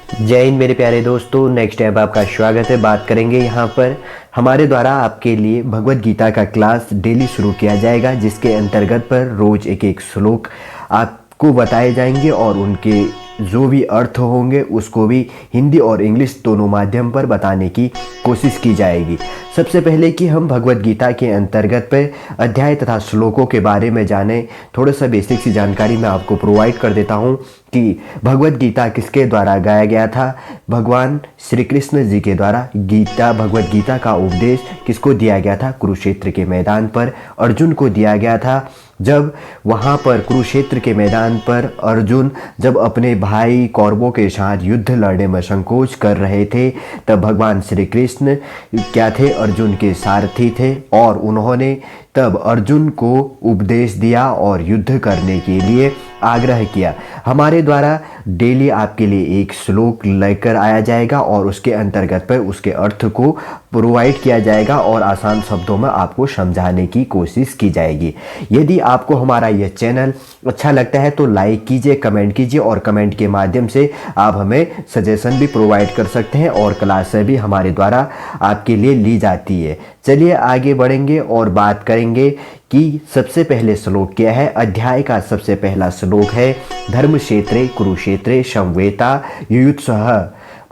जय हिंद मेरे प्यारे दोस्तों। नेक्स्ट टाइम आपका स्वागत है। बात करेंगे यहाँ पर हमारे द्वारा आपके लिए भगवत गीता का क्लास डेली शुरू किया जाएगा, जिसके अंतर्गत पर रोज एक एक श्लोक आपको बताए जाएंगे और उनके जो भी अर्थ होंगे उसको भी हिंदी और इंग्लिश दोनों माध्यम पर बताने की कोशिश की जाएगी। सबसे पहले कि हम भगवत गीता के अंतर्गत पे अध्याय तथा श्लोकों के बारे में जाने, थोड़ा सा बेसिक सी जानकारी मैं आपको प्रोवाइड कर देता हूँ कि भगवत गीता किसके द्वारा गाया गया था। भगवान श्री कृष्ण जी के द्वारा भगवत गीता का उपदेश किसको दिया गया था? कुरुक्षेत्र के मैदान पर अर्जुन को दिया गया था। जब वहाँ पर कुरुक्षेत्र के मैदान पर अर्जुन जब अपने भाई कौरवों के साथ युद्ध लड़ने में संकोच कर रहे थे, तब भगवान श्री कृष्ण क्या थे? अर्जुन के सारथी थे और उन्होंने तब अर्जुन को उपदेश दिया और युद्ध करने के लिए आग्रह किया। हमारे द्वारा डेली आपके लिए एक श्लोक लेकर आया जाएगा और उसके अंतर्गत पर उसके अर्थ को प्रोवाइड किया जाएगा और आसान शब्दों में आपको समझाने की कोशिश की जाएगी। यदि आपको हमारा यह चैनल अच्छा लगता है तो लाइक कीजिए, कमेंट कीजिए और कमेंट के माध्यम से आप हमें सजेशन भी प्रोवाइड कर सकते हैं और क्लासें भी हमारे द्वारा आपके लिए ली जाती है। चलिए आगे बढ़ेंगे और बात करेंगे कि सबसे पहले श्लोक क्या है। अध्याय का सबसे पहला श्लोक है धर्मक्षेत्रे कुरुक्षेत्रे संवेता युयुत्सः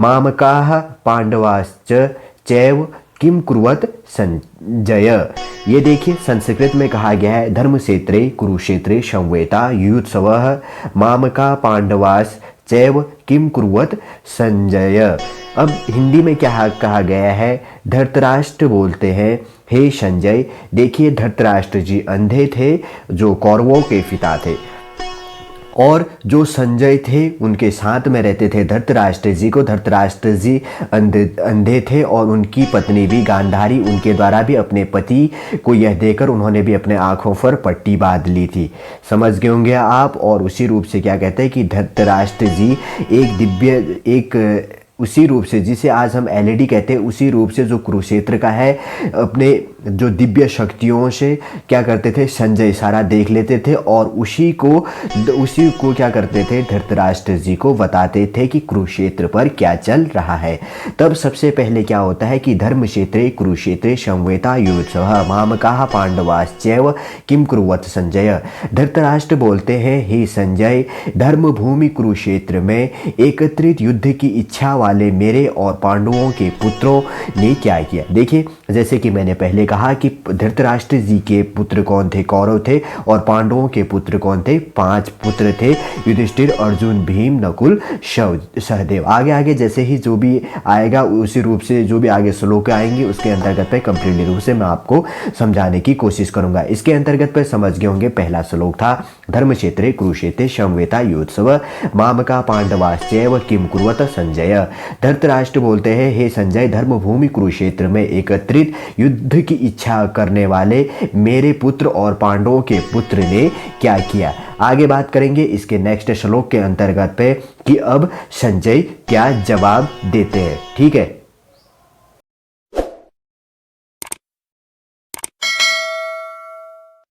मामकाः पांडवाश्च चैव किम कुर्वत संजय। ये देखिए संस्कृत में कहा गया है धर्मक्षेत्रे कुरुक्षेत्रे संवेता युयुत्सवः मामका पांडवास चैव किम कुर्वत संजय। अब हिंदी में क्या कहा गया है? धृतराष्ट्र बोलते हैं, हे संजय। देखिए धृतराष्ट्र जी अंधे थे जो कौरवों के पिता थे और जो संजय थे उनके साथ में रहते थे धृतराष्ट्र जी को। धृतराष्ट्र जी अंधे थे और उनकी पत्नी भी गांधारी, उनके द्वारा भी अपने पति को यह देकर उन्होंने भी अपने आँखों पर पट्टी बांध ली थी। समझ गए होंगे आप। और उसी रूप से क्या कहते हैं कि धृतराष्ट्र जी उसी रूप से जिसे आज हम एलईडी कहते हैं, उसी रूप से जो कुरुक्षेत्र का है, अपने जो दिव्य शक्तियों से क्या करते थे? संजय सारा देख लेते थे और उसी को क्या करते थे? धृतराष्ट्र जी को बताते थे कि कुरुक्षेत्र पर क्या चल रहा है। तब सबसे पहले क्या होता है कि धर्मक्षेत्रे कुरुक्षेत्रे संवेता युयुत्सवः मामकाः पांडवाश्चैव किम कुर्वत संजय। धृतराष्ट्र बोलते हैं, हे संजय, धर्मभूमि कुरुक्षेत्र में एकत्रित युद्ध की इच्छा वाले मेरे और पांडवों के पुत्रों ने क्या किया। देखिए जैसे कि मैंने पहले कहा कि धृतराष्ट्र जी के पुत्र कौन थे? कौरव थे। और पांडवों के पुत्र कौन थे? 5 पुत्र थे, युधिष्ठिर, अर्जुन, भीम, नकुल, सहदेव। आगे आगे जैसे ही जो भी आएगा उसी रूप से जो भी आगे श्लोक आएंगे उसके अंतर्गत पे कंप्लीटली रूप से मैं आपको समझाने की कोशिश करूंगा। इसके अंतर्गत पे समझ गए होंगे पहला श्लोक था धर्मक्षेत्रे कुरुक्षेत्रे संवेता युयुत्सवः मामका पांडवाश्चैव किम कुर्वत संजय। धृतराष्ट्र बोलते हैं, हे संजय, धर्मभूमि कुरुक्षेत्र में एकत्रित युद्ध की इच्छा करने वाले मेरे पुत्र और पांडवों के पुत्र ने क्या किया। आगे बात करेंगे इसके नेक्स्ट श्लोक के अंतर्गत पे कि अब संजय क्या जवाब देते हैं। ठीक है।